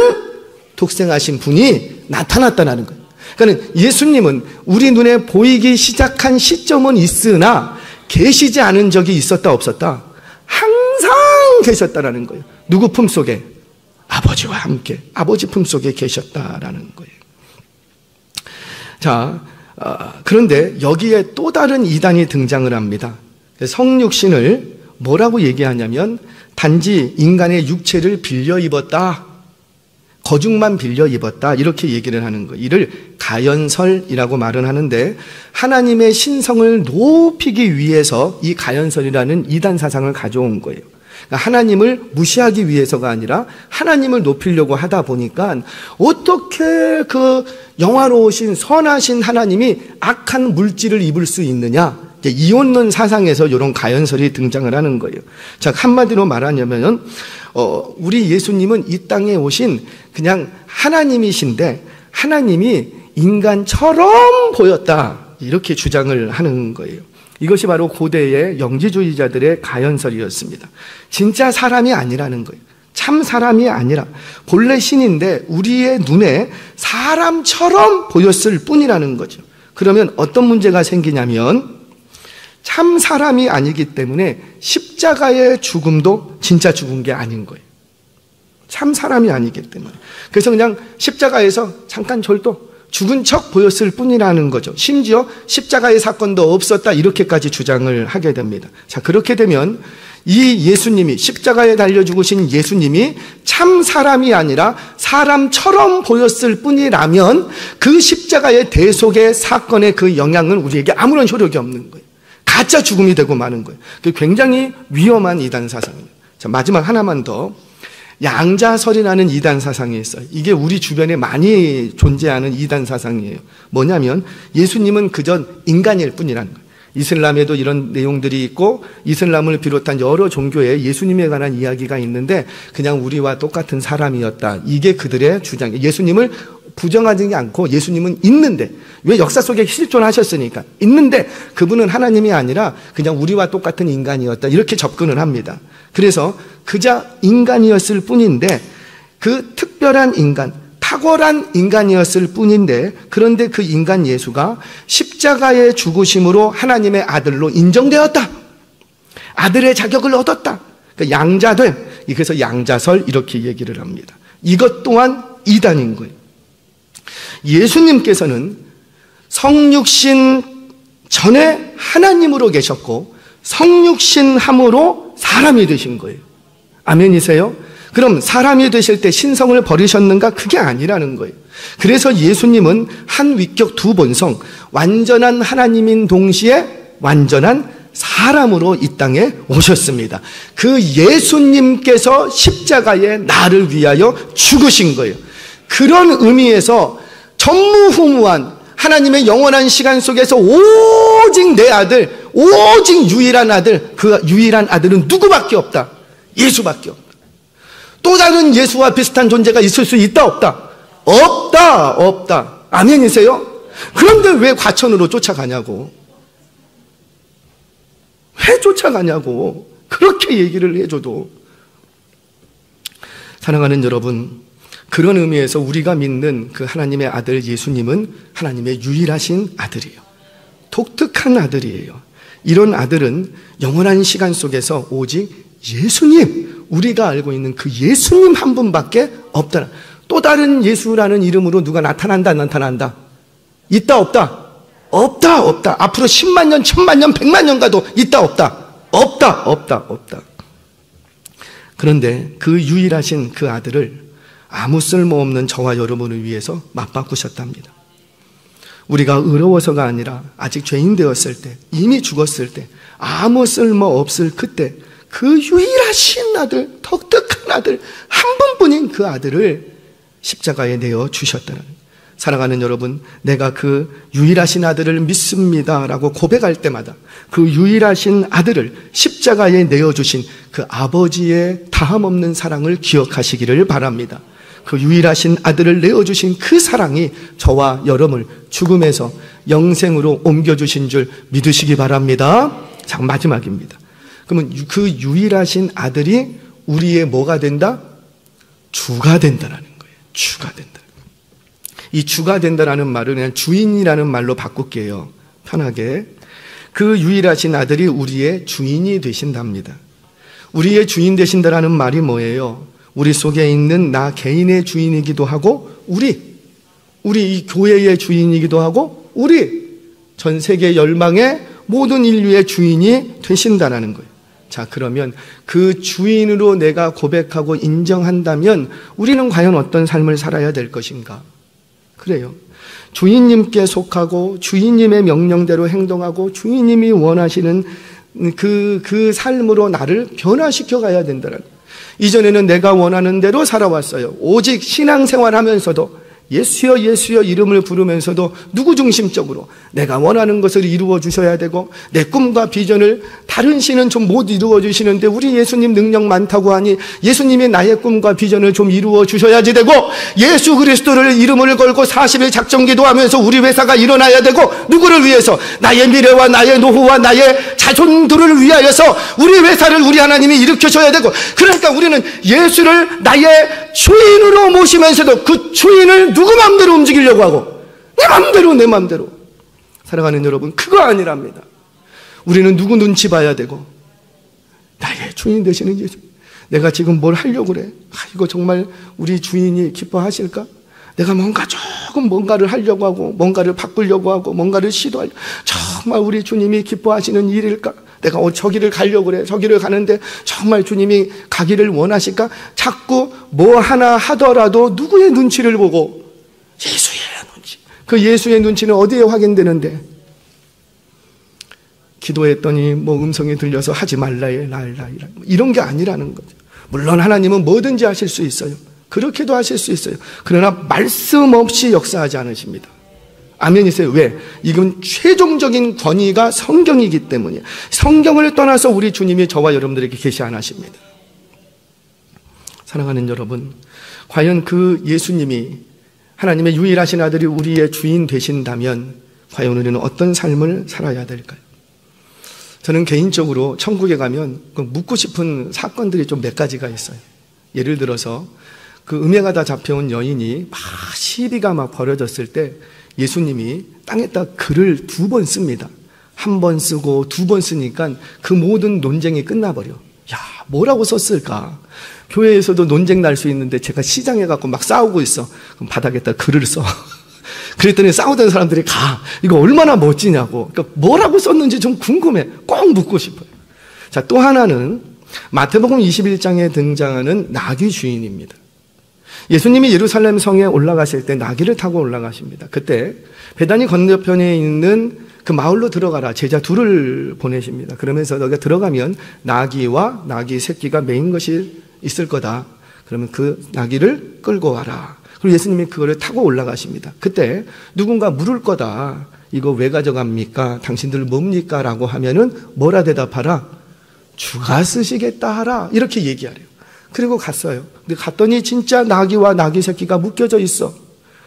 독생하신 분이 나타났다는 거예요. 그러니까 예수님은 우리 눈에 보이기 시작한 시점은 있으나 계시지 않은 적이 있었다 없었다? 항상 계셨다라는 거예요. 누구 품속에? 아버지와 함께 아버지 품속에 계셨다라는 거예요. 자, 그런데 여기에 또 다른 이단이 등장을 합니다. 성육신을 뭐라고 얘기하냐면 단지 인간의 육체를 빌려 입었다, 거죽만 빌려 입었다, 이렇게 얘기를 하는 거예요. 이를 가연설이라고 말은 하는데, 하나님의 신성을 높이기 위해서 이 가연설이라는 이단 사상을 가져온 거예요. 그러니까 하나님을 무시하기 위해서가 아니라 하나님을 높이려고 하다 보니까 어떻게 그 영화로우신 선하신 하나님이 악한 물질을 입을 수 있느냐, 이혼론 사상에서 이런 가연설이 등장을 하는 거예요. 자, 한마디로 말하냐면 우리 예수님은 이 땅에 오신 그냥 하나님이신데 하나님이 인간처럼 보였다, 이렇게 주장을 하는 거예요. 이것이 바로 고대의 영지주의자들의 가연설이었습니다. 진짜 사람이 아니라는 거예요. 참 사람이 아니라 본래 신인데 우리의 눈에 사람처럼 보였을 뿐이라는 거죠. 그러면 어떤 문제가 생기냐면 참 사람이 아니기 때문에 십자가의 죽음도 진짜 죽은 게 아닌 거예요. 참 사람이 아니기 때문에. 그래서 그냥 십자가에서 잠깐 절도 죽은 척 보였을 뿐이라는 거죠. 심지어 십자가의 사건도 없었다, 이렇게까지 주장을 하게 됩니다. 자, 그렇게 되면 이 예수님이, 십자가에 달려 죽으신 예수님이 참 사람이 아니라 사람처럼 보였을 뿐이라면 그 십자가의 대속의 사건의 그 영향은 우리에게 아무런 효력이 없는 거예요. 가짜 죽음이 되고 마는 거예요. 굉장히 위험한 이단 사상입니다. 자, 마지막 하나만 더. 양자설이라는 이단 사상이 있어요. 이게 우리 주변에 많이 존재하는 이단 사상이에요. 뭐냐면 예수님은 그저 인간일 뿐이라는 거예요. 이슬람에도 이런 내용들이 있고 이슬람을 비롯한 여러 종교에 예수님에 관한 이야기가 있는데 그냥 우리와 똑같은 사람이었다, 이게 그들의 주장이에요. 예수님을 부정하지 않고 예수님은 있는데, 왜? 역사 속에 실존하셨으니까 있는데 그분은 하나님이 아니라 그냥 우리와 똑같은 인간이었다, 이렇게 접근을 합니다. 그래서 그저 인간이었을 뿐인데, 그 특별한 인간, 탁월한 인간이었을 뿐인데, 그런데 그 인간 예수가 십자가의 죽으심으로 하나님의 아들로 인정되었다, 아들의 자격을 얻었다, 그러니까 양자됨, 그래서 양자설, 이렇게 얘기를 합니다. 이것 또한 이단인 거예요. 예수님께서는 성육신 전에 하나님으로 계셨고 성육신함으로 사람이 되신 거예요. 아멘이세요? 그럼 사람이 되실 때 신성을 버리셨는가? 그게 아니라는 거예요. 그래서 예수님은 한 위격 두 본성, 완전한 하나님인 동시에 완전한 사람으로 이 땅에 오셨습니다. 그 예수님께서 십자가에 나를 위하여 죽으신 거예요. 그런 의미에서 전무후무한 하나님의 영원한 시간 속에서 오직 내 아들, 오직 유일한 아들, 그 유일한 아들은 누구밖에 없다? 예수밖에 없다. 또 다른 예수와 비슷한 존재가 있을 수 있다, 없다? 없다, 없다. 아멘이세요? 그런데 왜 과천으로 쫓아가냐고? 왜 쫓아가냐고? 그렇게 얘기를 해줘도. 사랑하는 여러분, 그런 의미에서 우리가 믿는 그 하나님의 아들 예수님은 하나님의 유일하신 아들이에요. 독특한 아들이에요. 이런 아들은 영원한 시간 속에서 오직 예수님, 우리가 알고 있는 그 예수님 한 분밖에 없다. 또 다른 예수라는 이름으로 누가 나타난다, 안 나타난다? 있다, 없다? 없다, 없다. 앞으로 10만 년, 1000만 년, 100만 년 가도 있다, 없다? 없다, 없다, 없다. 그런데 그 유일하신 그 아들을 아무 쓸모없는 저와 여러분을 위해서 맞바꾸셨답니다. 우리가 의로워서가 아니라 아직 죄인 되었을 때, 이미 죽었을 때, 아무 쓸모없을 그때 그 유일하신 아들, 독특한 아들, 한 분뿐인 그 아들을 십자가에 내어 주셨다는 거예요. 사랑하는 여러분, 내가 그 유일하신 아들을 믿습니다라고 고백할 때마다 그 유일하신 아들을 십자가에 내어주신 그 아버지의 다함없는 사랑을 기억하시기를 바랍니다. 그 유일하신 아들을 내어주신 그 사랑이 저와 여러분을 죽음에서 영생으로 옮겨주신 줄 믿으시기 바랍니다. 자, 마지막입니다. 그러면 그 유일하신 아들이 우리의 뭐가 된다? 주가 된다라는 거예요. 주가 된다. 이 주가 된다라는 말을 그냥 주인이라는 말로 바꿀게요. 편하게. 그 유일하신 아들이 우리의 주인이 되신답니다. 우리의 주인 되신다라는 말이 뭐예요? 우리 속에 있는 나 개인의 주인이기도 하고 우리 이 교회의 주인이기도 하고 우리 전 세계 열방의 모든 인류의 주인이 되신다라는 거예요. 자, 그러면 그 주인으로 내가 고백하고 인정한다면 우리는 과연 어떤 삶을 살아야 될 것인가? 그래요. 주인님께 속하고 주인님의 명령대로 행동하고 주인님이 원하시는 그 삶으로 나를 변화시켜 가야 된다는 거예요. 이전에는 내가 원하는 대로 살아왔어요. 오직 신앙생활 하면서도 예수여 예수여 이름을 부르면서도 누구 중심적으로 내가 원하는 것을 이루어 주셔야 되고 내 꿈과 비전을 다른 신은 좀 못 이루어 주시는데 우리 예수님 능력 많다고 하니 예수님이 나의 꿈과 비전을 좀 이루어 주셔야지 되고 예수 그리스도를 이름을 걸고 40일 작정 기도하면서 우리 회사가 일어나야 되고 누구를 위해서? 나의 미래와 나의 노후와 나의 자손들을 위하여서 우리 회사를 우리 하나님이 일으켜줘야 되고 그러니까 우리는 예수를 나의 주인으로 모시면서도 그 주인을 누구 마음대로 움직이려고 하고 내 마음대로 살아가는 여러분, 그거 아니랍니다. 우리는 누구 눈치 봐야 되고 나의 주인 되시는 예수, 내가 지금 뭘 하려고 그래? 이거 정말 우리 주인이 기뻐하실까? 내가 뭔가를 하려고 하고 뭔가를 바꾸려고 하고 뭔가를 시도하려고, 정말 우리 주님이 기뻐하시는 일일까? 내가 저기를 가려고 그래. 저기를 가는데 정말 주님이 가기를 원하실까? 자꾸 뭐 하나 하더라도 누구의 눈치를 보고? 예수의 눈치. 그 예수의 눈치는 어디에 확인되는데? 기도했더니 뭐 음성이 들려서 하지 말라에 날라 이런 게 아니라는 거죠. 물론 하나님은 뭐든지 하실 수 있어요. 그렇게도 하실 수 있어요. 그러나 말씀 없이 역사하지 않으십니다. 아멘이세요. 왜? 이건 최종적인 권위가 성경이기 때문이에요. 성경을 떠나서 우리 주님이 저와 여러분들에게 계시 안 하십니다. 사랑하는 여러분, 과연 그 예수님이 하나님의 유일하신 아들이 우리의 주인 되신다면 과연 우리는 어떤 삶을 살아야 될까요? 저는 개인적으로 천국에 가면 묻고 싶은 사건들이 좀 몇 가지가 있어요. 예를 들어서 그 음행하다 잡혀온 여인이 막 시비가 막 벌어졌을 때 예수님이 땅에다 글을 2번 씁니다. 1번 쓰고 2번 쓰니까 그 모든 논쟁이 끝나버려. 야, 뭐라고 썼을까? 교회에서도 논쟁 날 수 있는데 제가 시장에 가고 막 싸우고 있어. 그럼 바닥에다 글을 써. 그랬더니 싸우던 사람들이 가. 이거 얼마나 멋지냐고. 그러니까 뭐라고 썼는지 좀 궁금해. 꼭 묻고 싶어요. 자, 또 하나는 마태복음 21장에 등장하는 나귀 주인입니다. 예수님이 예루살렘 성에 올라가실 때 나귀를 타고 올라가십니다. 그때 베다니 건너편에 있는 그 마을로 들어가라. 제자 2을 보내십니다. 그러면서 너가 들어가면 나귀와 나귀 새끼가 메인 것이 있을 거다. 그러면 그 나귀를 끌고 와라. 그리고 예수님이 그거를 타고 올라가십니다. 그때 누군가 물을 거다. 이거 왜 가져갑니까? 당신들 뭡니까? 라고 하면은 뭐라 대답하라? 주가 쓰시겠다 하라. 이렇게 얘기하래요. 그리고 갔어요. 근데 갔더니 진짜 나귀와 나귀 새끼가 묶여져 있어.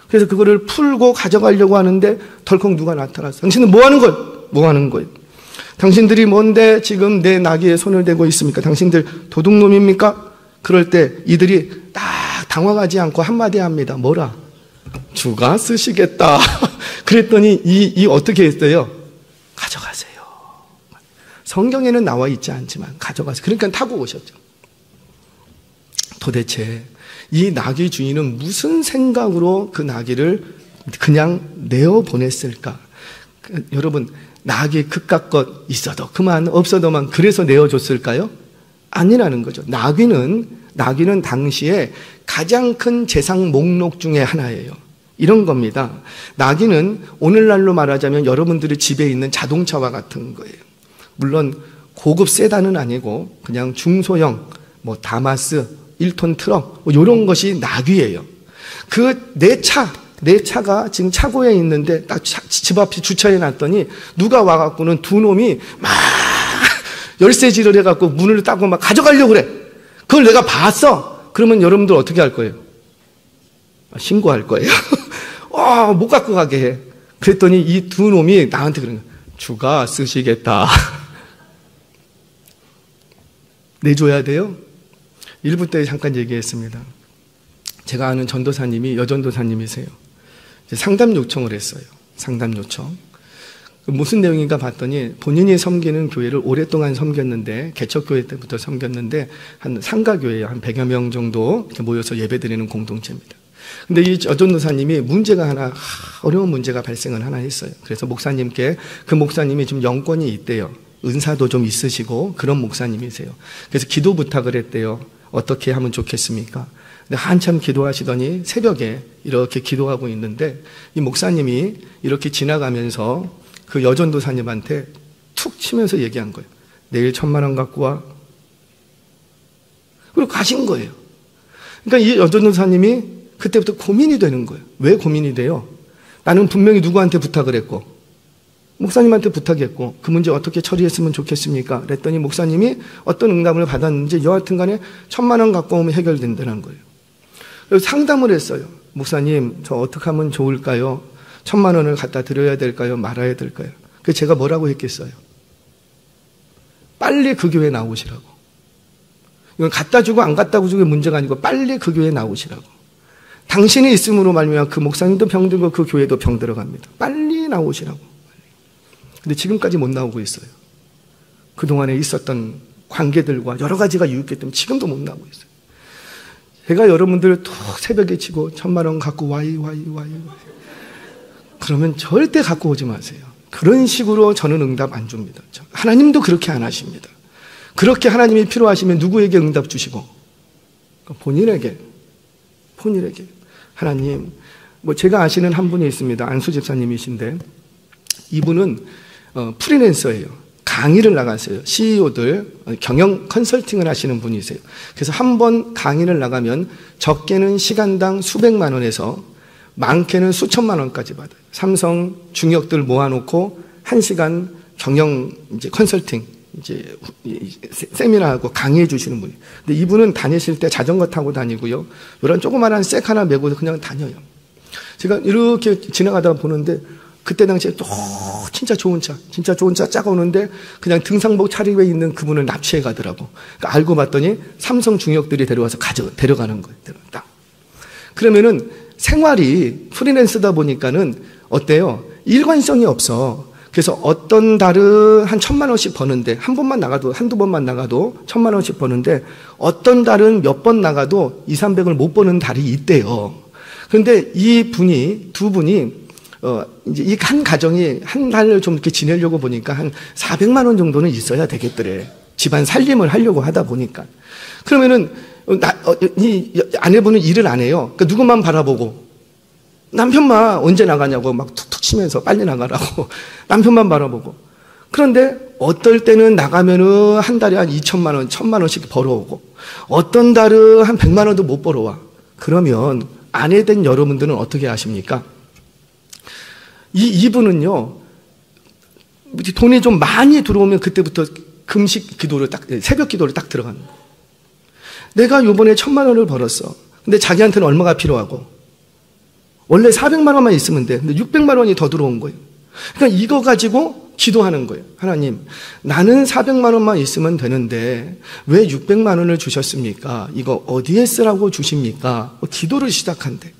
그래서 그거를 풀고 가져가려고 하는데 덜컥 누가 나타났어. 당신은 뭐 하는 거예요? 뭐 하는 거예요? 당신들이 뭔데 지금 내 나귀에 손을 대고 있습니까? 당신들 도둑놈입니까? 그럴 때 이들이 딱 당황하지 않고 한마디 합니다. 뭐라? 주가 쓰시겠다. 그랬더니 이 어떻게 했어요? 가져가세요. 성경에는 나와 있지 않지만 가져가세요. 그러니까 타고 오셨죠. 도대체 이 나귀 주인은 무슨 생각으로 그 나귀를 그냥 내어보냈을까? 여러분, 나귀 그깟 것 있어도 그만 없어도만 그래서 내어줬을까요? 아니라는 거죠. 나귀는 당시에 가장 큰 재상 목록 중에 하나예요. 이런 겁니다. 나귀는 오늘날로 말하자면 여러분들의 집에 있는 자동차와 같은 거예요. 물론 고급 세단은 아니고 그냥 중소형 뭐 다마스 1톤 트럭 뭐 이런 것이 나귀예요. 그 내 차가 지금 차고에 있는데 딱 집 앞에 주차해 놨더니 누가 와갖고는 2놈이 막 열쇠질을 해갖고 문을 따고 막 가져가려고 그래. 그걸 내가 봤어. 그러면 여러분들 어떻게 할 거예요? 신고할 거예요. 못 갖고 가게 해. 그랬더니 이 2놈이 나한테 그러는 거야. 주가 쓰시겠다. 내줘야 돼요? 1부 때 잠깐 얘기했습니다. 제가 아는 전도사님이 여전도사님이세요. 상담 요청을 했어요. 상담 요청. 무슨 내용인가 봤더니 본인이 섬기는 교회를 오랫동안 섬겼는데, 개척교회 때부터 섬겼는데, 한 상가교회에 한 100여 명 정도 이렇게 모여서 예배드리는 공동체입니다. 근데 이 전도사님이 문제가 하나, 어려운 문제가 발생을 하나 했어요. 그래서 목사님께, 그 목사님이 좀 영권이 있대요. 은사도 좀 있으시고 그런 목사님이세요. 그래서 기도 부탁을 했대요. 어떻게 하면 좋겠습니까? 근데 한참 기도하시더니 새벽에 이렇게 기도하고 있는데 이 목사님이 이렇게 지나가면서 그 여전도사님한테 툭 치면서 얘기한 거예요. 내일 1,000만 원 갖고 와. 그리고 가신 거예요. 그러니까 이 여전도사님이 그때부터 고민이 되는 거예요. 왜 고민이 돼요? 나는 분명히 누구한테 부탁을 했고, 목사님한테 부탁했고, 그 문제 어떻게 처리했으면 좋겠습니까? 그랬더니 목사님이 어떤 응답을 받았는지 여하튼 간에 1,000만 원 갖고 오면 해결된다는 거예요. 그래서 상담을 했어요. 목사님, 저 어떻게 하면 좋을까요? 1,000만 원을 갖다 드려야 될까요? 말아야 될까요? 그래서 제가 뭐라고 했겠어요? 빨리 그 교회에 나오시라고. 이건 갖다 주고 안 갖다 주고의 문제가 아니고 빨리 그 교회에 나오시라고. 당신이 있음으로 말미암아 그 목사님도 병들고 그 교회도 병들어갑니다. 빨리 나오시라고. 근데 지금까지 못 나오고 있어요. 그동안에 있었던 관계들과 여러 가지가 유익했기 때문에 지금도 못 나오고 있어요. 제가 여러분들 또 새벽에 치고 1,000만 원 갖고 와이. 그러면 절대 갖고 오지 마세요. 그런 식으로 저는 응답 안 줍니다. 하나님도 그렇게 안 하십니다. 그렇게 하나님이 필요하시면 누구에게 응답 주시고? 본인에게. 하나님, 제가 아시는 한 분이 있습니다. 안수 집사님이신데 이분은 프리랜서예요. 강의를 나갔어요. CEO들 경영 컨설팅을 하시는 분이세요. 그래서 한 번 강의를 나가면 적게는 시간당 수백만 원에서 많게는 수천만 원까지 받아요. 삼성 중역들 모아놓고 1시간 경영 이제 컨설팅 이제 세미나하고 강의해 주시는 분이에요. 근데 이분은 다니실 때 자전거 타고 다니고요. 이런 조그마한 색 하나 메고 그냥 다녀요. 제가 이렇게 지나가다가 보는데 그때 당시에 또 진짜 좋은 차 짜고 오는데 그냥 등산복 차림에 있는 그분을 납치해 가더라고. 그러니까 알고 봤더니 삼성 중역들이 데려와서 데려가는 거예요. 딱. 그러면은 생활이 프리랜서다 보니까는 어때요? 일관성이 없어. 그래서 어떤 달은 한 1,000만 원씩 버는데 한 번만 나가도 한두 번만 나가도 1,000만 원씩 버는데 어떤 달은 몇 번 나가도 200~300을 못 버는 달이 있대요. 그런데 두 분이 이제 이 한 가정이 한 달을 좀 이렇게 지내려고 보니까 한 400만 원 정도는 있어야 되겠더래. 집안 살림을 하려고 하다 보니까. 그러면은 이 아내분은 일을 안 해요. 그러니까 누구만 바라보고 남편만 언제 나가냐고 막 툭툭 치면서 빨리 나가라고 남편만 바라보고. 그런데 어떨 때는 나가면은 한 달에 한 2,000만 원, 1,000만 원씩 벌어오고 어떤 달은 한 100만 원도 못 벌어와. 그러면 아내 된 여러분들은 어떻게 하십니까? 이분은요, 돈이 좀 많이 들어오면 그때부터 금식 기도를 새벽 기도를 딱 들어가는 거예요. 내가 요번에 1,000만 원을 벌었어. 근데 자기한테는 얼마가 필요하고? 원래 400만 원만 있으면 돼. 근데 600만 원이 더 들어온 거예요. 그러니까 이거 가지고 기도하는 거예요. 하나님, 나는 400만 원만 있으면 되는데 왜 600만 원을 주셨습니까? 이거 어디에 쓰라고 주십니까? 기도를 시작한대.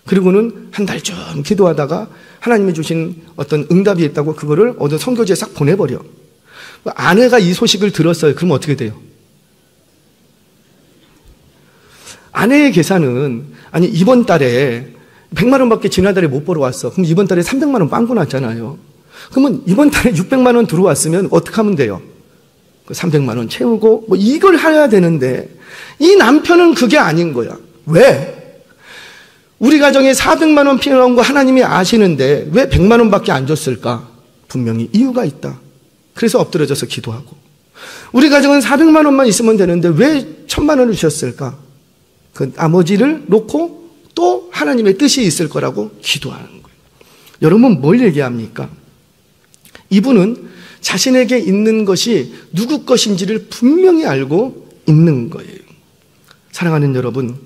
그리고는 한 달 좀 기도하다가 하나님이 주신 어떤 응답이 있다고 그거를 어느 선교지에 싹 보내버려. 아내가 이 소식을 들었어요. 그럼 어떻게 돼요? 아내의 계산은 아니 이번 달에 100만 원밖에 지난달에 못 벌어왔어. 그럼 이번 달에 300만 원 빵꾸 났잖아요. 그러면 이번 달에 600만 원 들어왔으면 어떻게 하면 돼요? 300만 원 채우고 이걸 해야 되는데 이 남편은 그게 아닌 거야. 왜? 우리 가정에 400만 원 필요한 거 하나님이 아시는데 왜 100만 원밖에 안 줬을까? 분명히 이유가 있다. 그래서 엎드려져서 기도하고. 우리 가정은 400만 원만 있으면 되는데 왜 1,000만 원을 주셨을까? 그 나머지를 놓고 또 하나님의 뜻이 있을 거라고 기도하는 거예요. 여러분 뭘 얘기합니까? 이분은 자신에게 있는 것이 누구 것인지를 분명히 알고 있는 거예요. 사랑하는 여러분,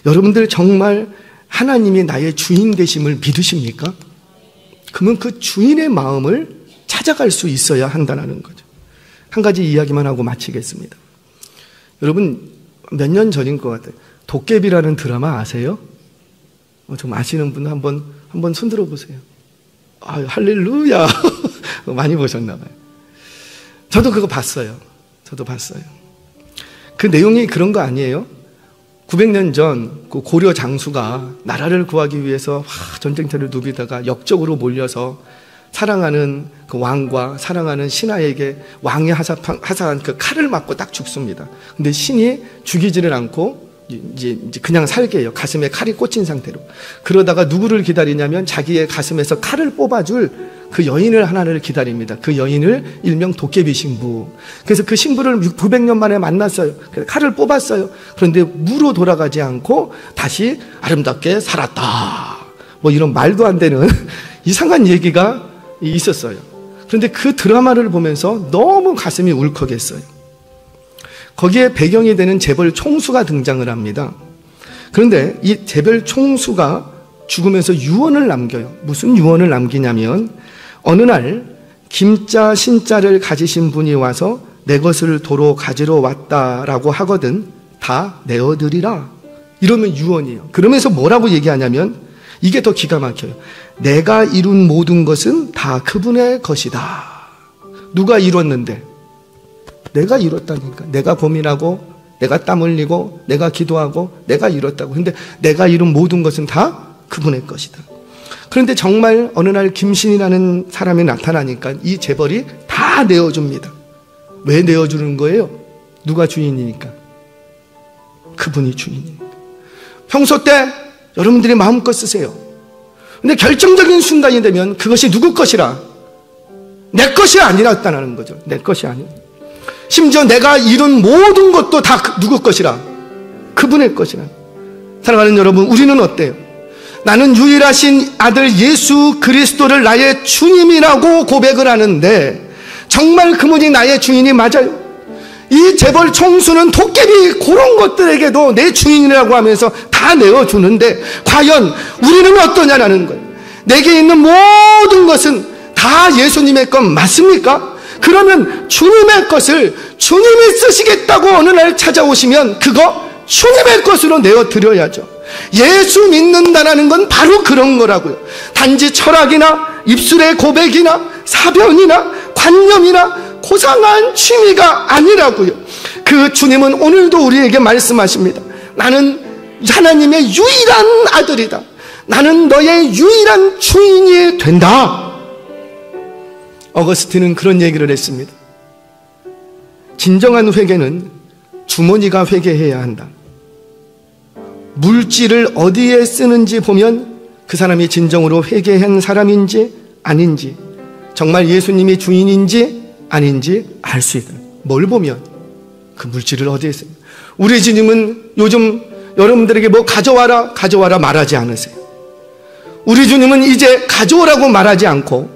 여러분들 정말 하나님이 나의 주인 되심을 믿으십니까? 그러면 그 주인의 마음을 찾아갈 수 있어야 한다는 거죠. 한 가지 이야기만 하고 마치겠습니다. 여러분 몇 년 전인 것 같아요. 도깨비라는 드라마 아세요? 좀 아시는 분 한번 손들어 보세요. 할렐루야. 많이 보셨나 봐요. 저도 그거 봤어요. 저도 봤어요. 그 내용이 그런 거 아니에요? 900년 전 그 고려 장수가 나라를 구하기 위해서 전쟁터를 누비다가 역적으로 몰려서 사랑하는 그 왕과 사랑하는 신하에게 왕이 하사한 그 칼을 맞고 딱 죽습니다. 근데 신이 죽이지를 않고 이제 그냥 살게 해요. 가슴에 칼이 꽂힌 상태로. 그러다가 누구를 기다리냐면 자기의 가슴에서 칼을 뽑아줄 그 여인을 하나를 기다립니다. 그 여인을 일명 도깨비 신부. 그래서 그 신부를 900년 만에 만났어요. 그래서 칼을 뽑았어요. 그런데 무로 돌아가지 않고 다시 아름답게 살았다. 뭐 이런 말도 안 되는 이상한 얘기가 있었어요. 그런데 그 드라마를 보면서 너무 가슴이 울컥했어요. 거기에 배경이 되는 재벌 총수가 등장을 합니다. 그런데 이 재벌 총수가 죽으면서 유언을 남겨요. 무슨 유언을 남기냐면 어느 날 김자 신자를 가지신 분이 와서 내 것을 도로 가지러 왔다라고 하거든 다 내어드리라. 이러면 유언이에요. 그러면서 뭐라고 얘기하냐면 이게 더 기가 막혀요. 내가 이룬 모든 것은 다 그분의 것이다. 누가 이뤘는데? 내가 이뤘다니까. 내가 고민하고 내가 땀 흘리고 내가 기도하고 내가 이뤘다고. 근데 내가 이룬 모든 것은 다 그분의 것이다. 그런데 정말 어느 날 김신이라는 사람이 나타나니까 이 재벌이 다 내어줍니다. 왜 내어주는 거예요? 누가 주인이니까. 그분이 주인이니까. 평소 때 여러분들이 마음껏 쓰세요. 근데 결정적인 순간이 되면 그것이 누구 것이라? 내 것이 아니랐다는 거죠. 내 것이 아니라. 심지어 내가 이룬 모든 것도 다 누구 것이라? 그분의 것이라. 사랑하는 여러분, 우리는 어때요? 나는 유일하신 아들 예수 그리스도를 나의 주님이라고 고백을 하는데 정말 그분이 나의 주인이 맞아요? 이 재벌 총수는 도깨비 그런 것들에게도 내 주인이라고 하면서 다 내어주는데 과연 우리는 어떠냐라는 거예요. 내게 있는 모든 것은 다 예수님의 것 맞습니까? 그러면 주님의 것을 주님이 쓰시겠다고 어느 날 찾아오시면 그거 주님의 것으로 내어드려야죠. 예수 믿는다라는 건 바로 그런 거라고요. 단지 철학이나 입술의 고백이나 사변이나 관념이나 고상한 취미가 아니라고요. 그 주님은 오늘도 우리에게 말씀하십니다. 나는 하나님의 유일한 아들이다. 나는 너의 유일한 주인이 된다. 어거스틴은 그런 얘기를 했습니다. 진정한 회개는 주머니가 회개해야 한다. 물질을 어디에 쓰는지 보면 그 사람이 진정으로 회개한 사람인지 아닌지, 정말 예수님이 주인인지 아닌지 알 수 있다. 뭘 보면? 그 물질을 어디에 쓰는? 우리 주님은 요즘 여러분들에게 뭐 가져와라 가져와라 말하지 않으세요. 우리 주님은 이제 가져오라고 말하지 않고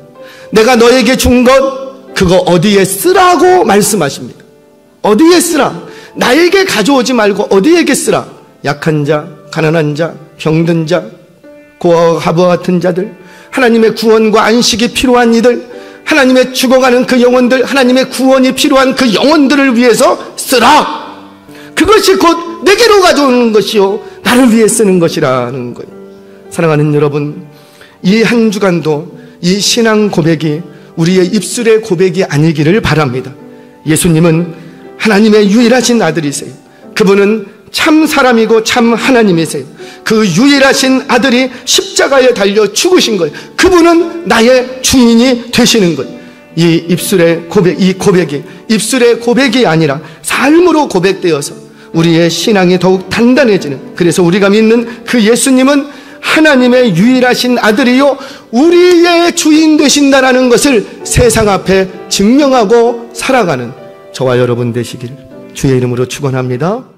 내가 너에게 준 것 그거 어디에 쓰라고 말씀하십니다. 어디에 쓰라? 나에게 가져오지 말고 어디에게 쓰라? 약한 자, 가난한 자, 병든 자, 고아와 가부와 같은 자들, 하나님의 구원과 안식이 필요한 이들, 하나님의 죽어가는 그 영혼들, 하나님의 구원이 필요한 그 영혼들을 위해서 쓰라. 그것이 곧 내게로 가져오는 것이요 나를 위해 쓰는 것이라는 거예요. 사랑하는 여러분, 이 한 주간도 이 신앙 고백이 우리의 입술의 고백이 아니기를 바랍니다. 예수님은 하나님의 유일하신 아들이세요. 그분은 참 사람이고 참 하나님이세요. 그 유일하신 아들이 십자가에 달려 죽으신 거예요. 그분은 나의 주인이 되시는 거예요. 이 입술의 고백, 이 고백이 입술의 고백이 아니라 삶으로 고백되어서 우리의 신앙이 더욱 단단해지는, 그래서 우리가 믿는 그 예수님은 하나님의 유일하신 아들이요 우리의 주인 되신다라는 것을 세상 앞에 증명하고 살아가는 저와 여러분 되시길 주의 이름으로 축원합니다.